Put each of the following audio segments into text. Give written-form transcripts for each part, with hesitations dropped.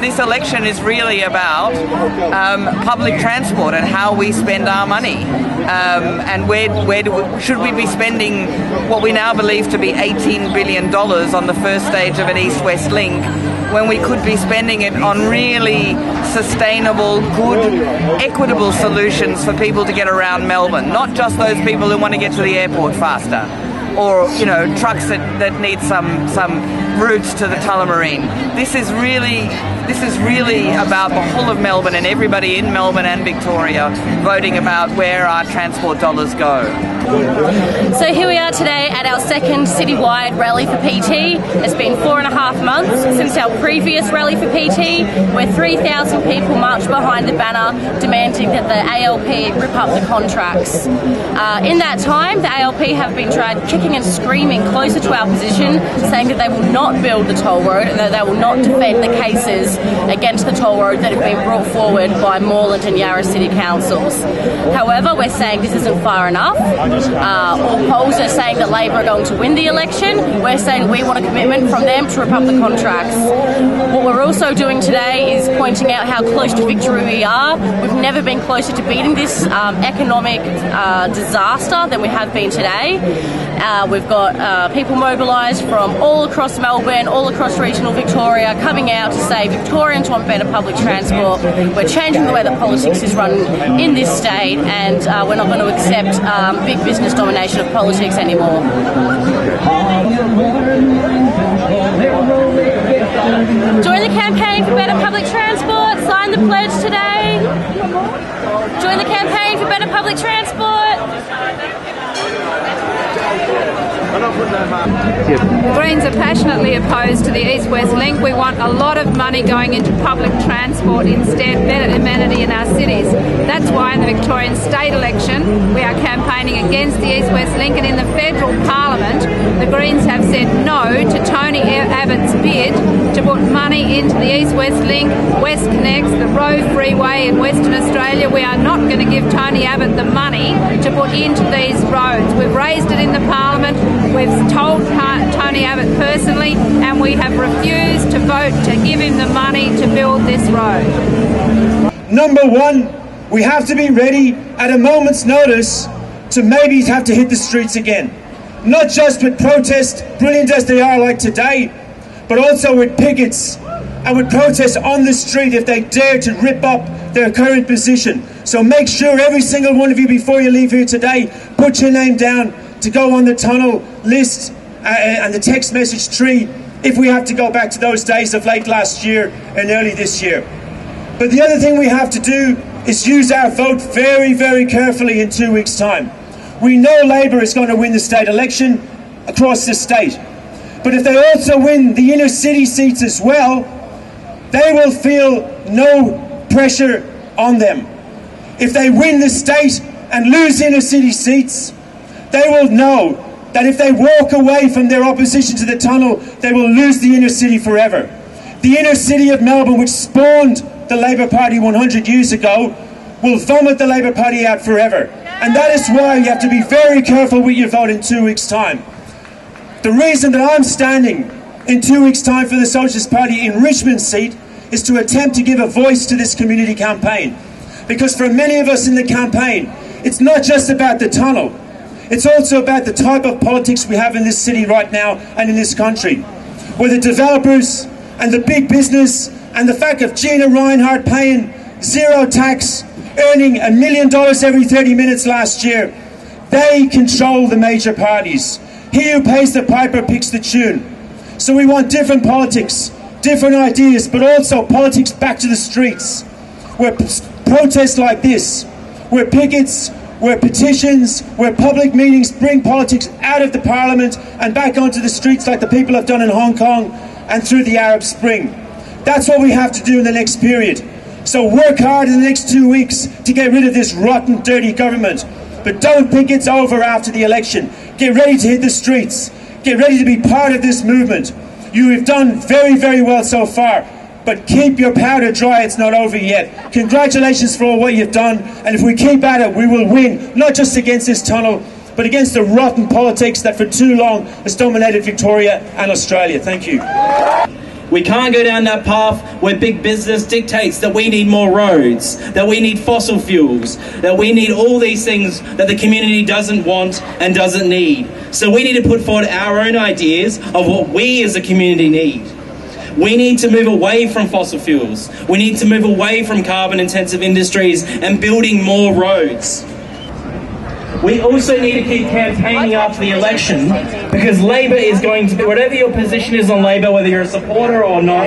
This election is really about public transport and how we spend our money, and should we be spending what we now believe to be $18 billion on the first stage of an east-west link, when we could be spending it on really sustainable, good, equitable solutions for people to get around Melbourne, not just those people who want to get to the airport faster, or, you know, trucks that need some routes to the Tullamarine. This is really about the whole of Melbourne and everybody in Melbourne and Victoria voting about where our transport dollars go. So here we are today at our second citywide rally for PT. It's been 4.5 months since our previous rally for PT, where 3,000 people marched behind the banner demanding that the ALP rip up the contracts. In that time, the ALP have been dragged kicking and screaming closer to our position, saying that they will not build the toll road and that they will not defend the cases against the toll road that have been brought forward by Moreland and Yarra City Councils. However, we're saying this isn't far enough. All polls are saying that Labor are going to win the election. We're saying we want a commitment from them to rip up the contracts. What we're also doing today is pointing out how close to victory we are. We've never been closer to beating this economic disaster than we have been today. We've got people mobilised from all across Melbourne, all across regional Victoria, coming out to say Victorians want better public transport. We're changing the way that politics is run in this state, and we're not going to accept big business domination of politics anymore. Join the campaign for better public transport. Sign the pledge today. Join the campaign for better public transport. Greens are passionately opposed to the East-West link. We want a lot of money going into public transport instead, better amenity in our cities. That's why in the Victorian state election we are campaigning against the East-West link, and in the federal parliament the Greens have said no to Tony Abbott's bid to put money into the East-West link, West Connects, the Roe Freeway in Western Australia. We are not going to give Tony Abbott the money to put into these roads. We've raised it in the parliament. We've told Tony Abbott personally, and we have refused to vote to give him the money to build this road. Number one, we have to be ready at a moment's notice to maybe have to hit the streets again. Not just with protests, brilliant as they are like today, but also with pickets and with protests on the street if they dare to rip up their current position. So make sure every single one of you, before you leave here today, put your name down to go on the tunnel list and the text message tree if we have to go back to those days of late last year and early this year. But the other thing we have to do is use our vote very, very carefully in 2 weeks' time. We know Labor is going to win the state election across the state. But if they also win the inner city seats as well, they will feel no pressure on them. If they win the state and lose inner city seats, they will know that if they walk away from their opposition to the tunnel, they will lose the inner city forever. The inner city of Melbourne, which spawned the Labor Party 100 years ago, will vomit the Labor Party out forever. And that is why you have to be very careful with your vote in 2 weeks' time. The reason that I'm standing in 2 weeks' time for the Socialist Party in Richmond's seat is to attempt to give a voice to this community campaign. Because for many of us in the campaign, it's not just about the tunnel. It's also about the type of politics we have in this city right now and in this country, where the developers and the big business and the fact of Gina Reinhardt paying zero tax, earning $1 million every 30 minutes last year, they control the major parties. He who pays the piper picks the tune. So we want different politics, different ideas, but also politics back to the streets, where protests like this, where pickets, where petitions, where public meetings bring politics out of the parliament and back onto the streets like the people have done in Hong Kong and through the Arab Spring. That's what we have to do in the next period. So work hard in the next 2 weeks to get rid of this rotten, dirty government. But don't think it's over after the election. Get ready to hit the streets. Get ready to be part of this movement. You have done very, very well so far. But keep your powder dry, it's not over yet. Congratulations for all what you've done, and if we keep at it, we will win, not just against this tunnel, but against the rotten politics that for too long has dominated Victoria and Australia. Thank you. We can't go down that path where big business dictates that we need more roads, that we need fossil fuels, that we need all these things that the community doesn't want and doesn't need. So we need to put forward our own ideas of what we as a community need. We need to move away from fossil fuels. We need to move away from carbon-intensive industries and building more roads. We also need to keep campaigning after the election, because Labor is going to be, whatever your position is on Labor, whether you're a supporter or not,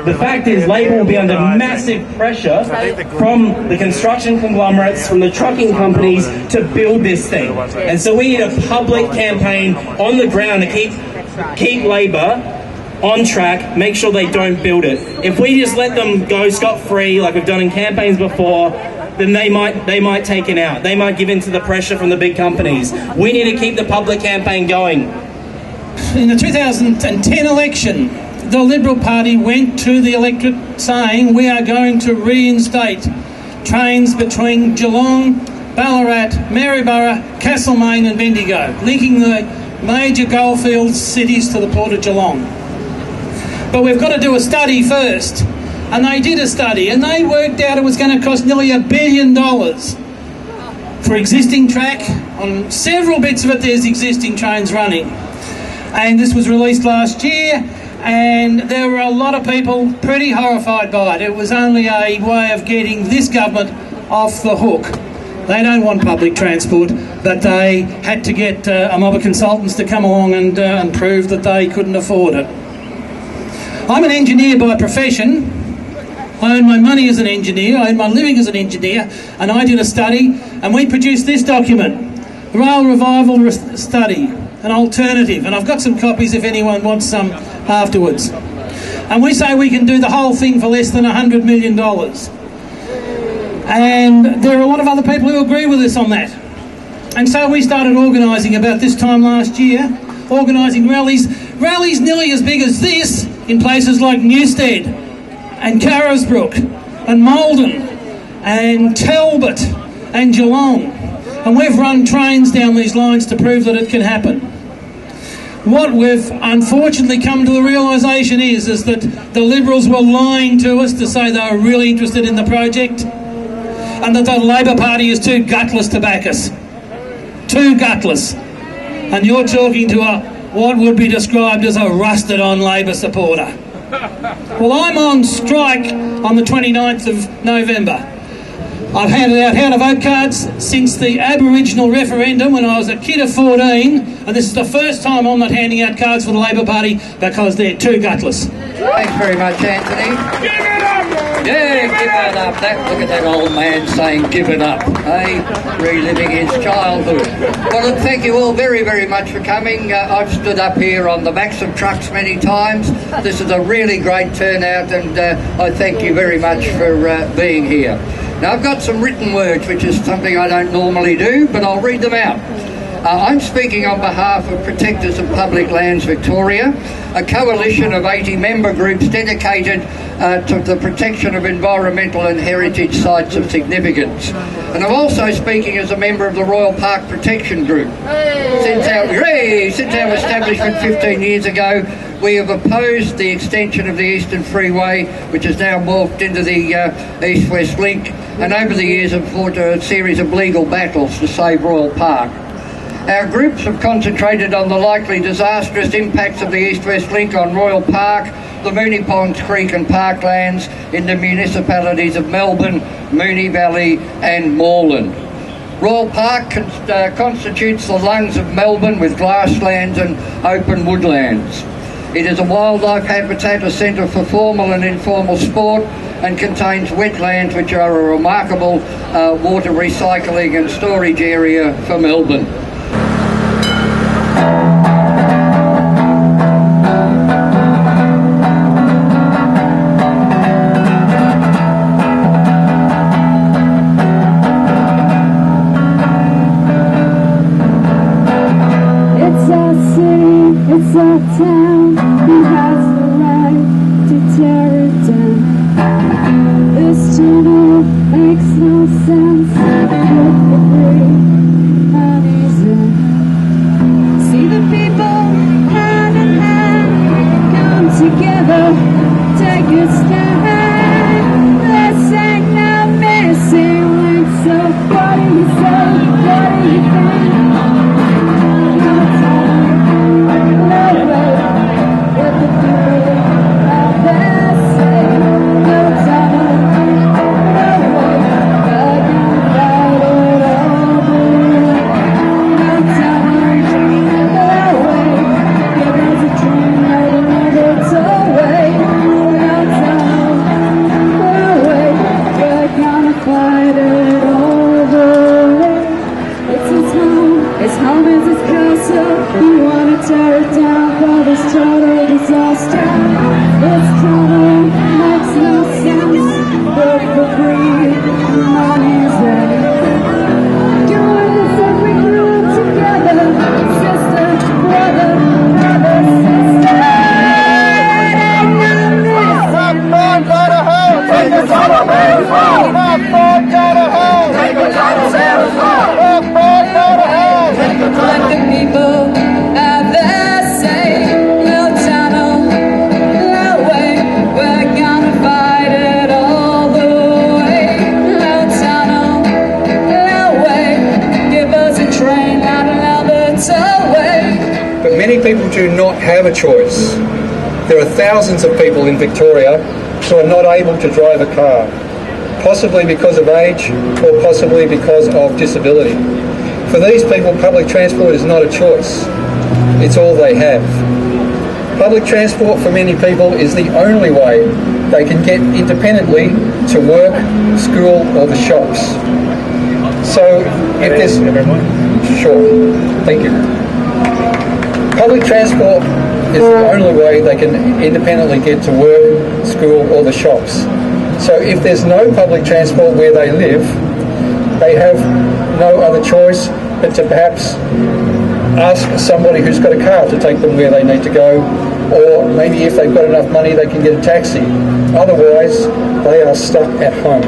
the fact is Labor will be under massive pressure from the construction conglomerates, from the trucking companies to build this thing. And so we need a public campaign on the ground to keep Labor on track, make sure they don't build it. If we just let them go scot-free like we've done in campaigns before, then they might take it out. They might give in to the pressure from the big companies. We need to keep the public campaign going. In the 2010 election, the Liberal Party went to the electorate saying we are going to reinstate trains between Geelong, Ballarat, Maryborough, Castlemaine and Bendigo, linking the major goldfields cities to the Port of Geelong. But we've got to do a study first. And they did a study, and they worked out it was going to cost nearly $1 billion for existing track. On several bits of it, there's existing trains running. And this was released last year, and there were a lot of people pretty horrified by it. It was only a way of getting this government off the hook. They don't want public transport, but they had to get a mob of consultants to come along and prove that they couldn't afford it. I'm an engineer by profession. I earn my money as an engineer, I earn my living as an engineer, and I did a study, and we produced this document, the Rail Revival Study, an alternative, and I've got some copies if anyone wants some afterwards. And we say we can do the whole thing for less than $100 million. And there are a lot of other people who agree with us on that. And so we started organising about this time last year, organising rallies nearly as big as this in places like Newstead, and Carisbrook, and Malden, and Talbot, and Geelong. And we've run trains down these lines to prove that it can happen. What we've unfortunately come to the realisation is that the Liberals were lying to us to say they were really interested in the project, and that the Labor Party is too gutless to back us. Too gutless. And you're talking to what would be described as a rusted-on Labor supporter. Well, I'm on strike on the 29th of November. I've handed out how-to-vote cards since the Aboriginal referendum when I was a kid of 14, and this is the first time I'm not handing out cards for the Labor Party because they're too gutless. Thanks very much, Anthony. Give it up! Yeah, give it up. Look at that old man saying give it up, reliving his childhood. Well, look, thank you all very, very much for coming. I've stood up here on the backs of trucks many times. This is a really great turnout, and I thank you very much for being here. Now, I've got some written words, which is something I don't normally do, but I'll read them out. I'm speaking on behalf of Protectors of Public Lands Victoria, a coalition of 80 member groups dedicated to the protection of environmental and heritage sites of significance. And I'm also speaking as a member of the Royal Park Protection Group. Since our establishment 15 years ago, we have opposed the extension of the Eastern Freeway, which has now morphed into the East-West Link, and over the years have fought a series of legal battles to save Royal Park. Our groups have concentrated on the likely disastrous impacts of the East-West Link on Royal Park, the Moonee Ponds Creek and parklands in the municipalities of Melbourne, Moonee Valley and Moreland. Royal Park constitutes the lungs of Melbourne with grasslands and open woodlands. It is a wildlife habitat, a centre for formal and informal sport, and contains wetlands which are a remarkable water recycling and storage area for Melbourne. It's our city, it's our town, who has the right to tear it down? This tunnel makes no sense, with the breeze uneasy. See the people hand in hand come together. wanna tear it down, but it's total disaster. It's total, makes no sense. Work for free, money's ready. Doing this every group together. Sister, brother, brother, sister. It ain't none of this. Rock on, go to hell. Take a total man's fall. Rock on, go to hell. Take a total man's fall. Rock on, go to hell. Take a total. Let the people have their say. No tunnel, no way. We're gonna fight it all the way. No tunnel, no way. Give us a train out of Albert's way. But many people do not have a choice. There are thousands of people in Victoria who are not able to drive a car, possibly because of age or possibly because of disability. For these people, public transport is not a choice. It's all they have. Public transport for many people is the only way they can get independently to work, school or the shops. So if there's... Sure, thank you. Public transport is the only way they can independently get to work, school or the shops. So if there's no public transport where they live, they have no other choice but to perhaps ask somebody who's got a car to take them where they need to go, or maybe if they've got enough money they can get a taxi. Otherwise, they are stuck at home.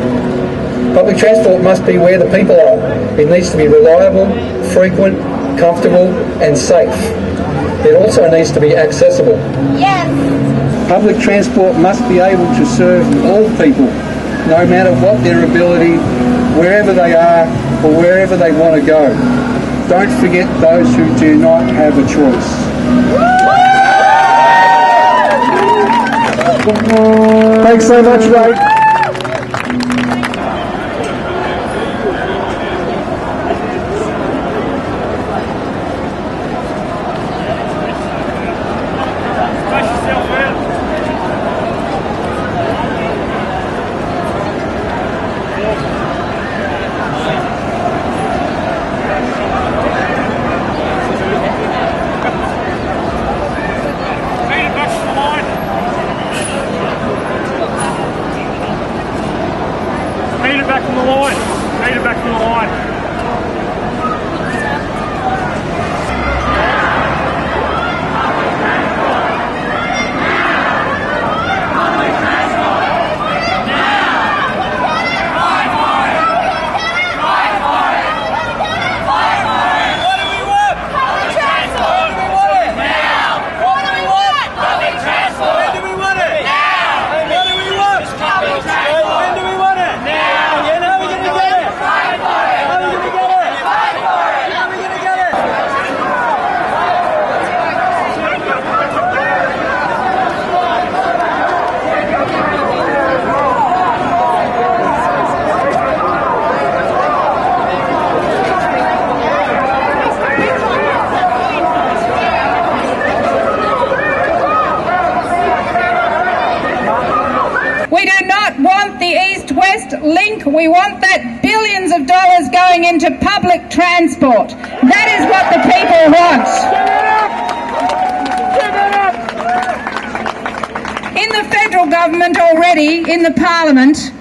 Public transport must be where the people are. It needs to be reliable, frequent, comfortable and safe. It also needs to be accessible. Yes. Public transport must be able to serve all people, no matter what their ability, wherever they are or wherever they want to go. Don't forget those who do not have a choice. Thanks so much, Ray. Link, we want that billions of dollars going into public transport. That is what the people want. In the federal government already, in the parliament,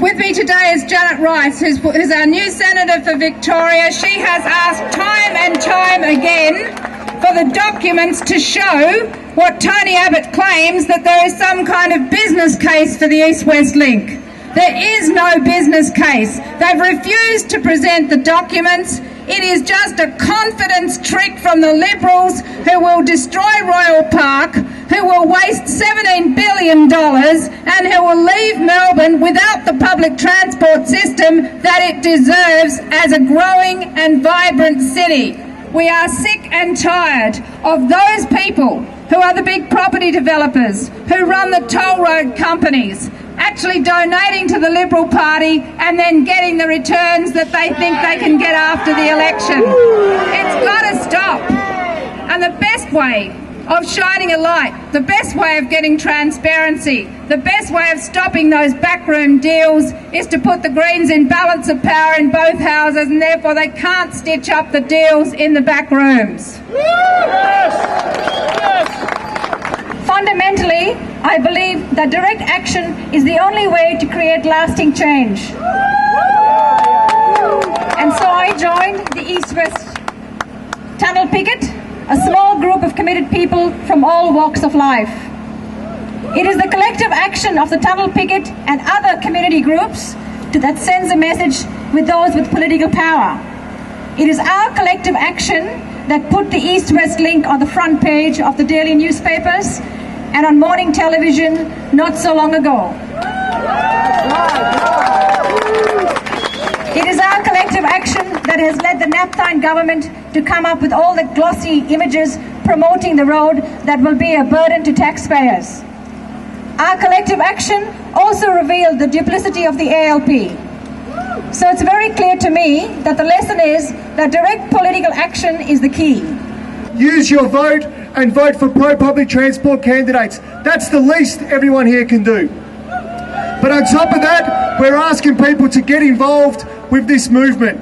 with me today is Janet Rice, who's our new senator for Victoria. She has asked time and time again for the documents to show what Tony Abbott claims, that there is some kind of business case for the East-West Link. There is no business case. They've refused to present the documents. It is just a confidence trick from the Liberals, who will destroy Royal Park, who will waste $17 billion and who will leave Melbourne without the public transport system that it deserves as a growing and vibrant city. We are sick and tired of those people who are the big property developers, who run the toll road companies, actually donating to the Liberal Party and then getting the returns that they think they can get after the election. It's got to stop. And the best way of shining a light, the best way of getting transparency, the best way of stopping those backroom deals is to put the Greens in balance of power in both houses, and therefore they can't stitch up the deals in the back rooms. Fundamentally, I believe that direct action is the only way to create lasting change. And so I joined the East-West Tunnel Picket, a small group of committed people from all walks of life. It is the collective action of the Tunnel Picket and other community groups that sends a message with those with political power. It is our collective action that put the East-West link on the front page of the daily newspapers and on morning television not so long ago. It is our collective action that has led the Napthine government to come up with all the glossy images promoting the road that will be a burden to taxpayers. Our collective action also revealed the duplicity of the ALP. So it's very clear to me that the lesson is that direct political action is the key. Use your vote and vote for pro-public transport candidates. That's the least everyone here can do. But on top of that, we're asking people to get involved with this movement.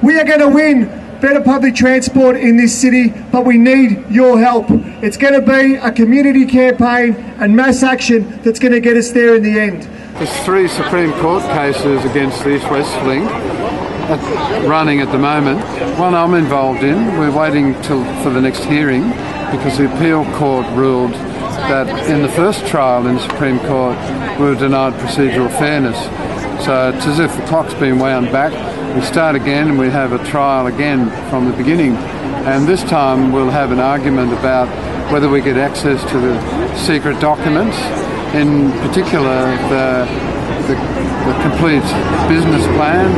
We are going to win better public transport in this city, but we need your help. It's going to be a community campaign and mass action that's going to get us there in the end. There's 3 Supreme Court cases against the East-West link running at the moment. One I'm involved in. We're waiting for the next hearing because the appeal court ruled that in the first trial in the Supreme Court we were denied procedural fairness. So it's as if the clock's been wound back. We start again and we have a trial again from the beginning. And this time we'll have an argument about whether we get access to the secret documents, in particular the complete business plan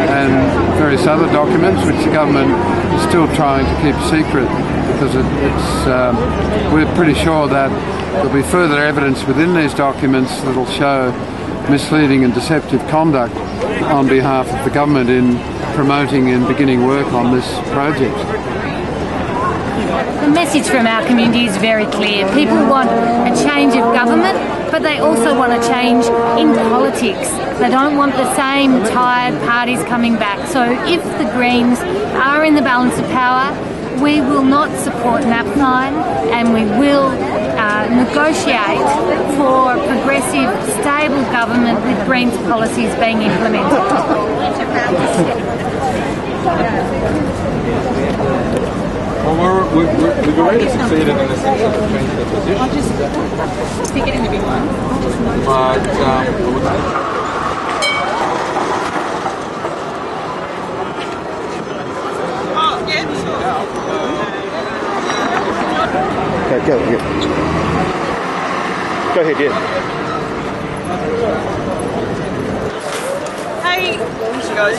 and various other documents which the government is still trying to keep secret, because we're pretty sure that there'll be further evidence within these documents that will show misleading and deceptive conduct on behalf of the government in promoting and beginning work on this project. The message from our community is very clear. People want a change of government, but they also want a change in politics. They don't want the same tired parties coming back. So if the Greens are in the balance of power, we will not support Napthine, and we will negotiate for a progressive, stable government with Greens policies being implemented. Well, we've already succeeded in essentially to change the position. I'll just stick it in the big one. But Go ahead, yeah. Hey, guys.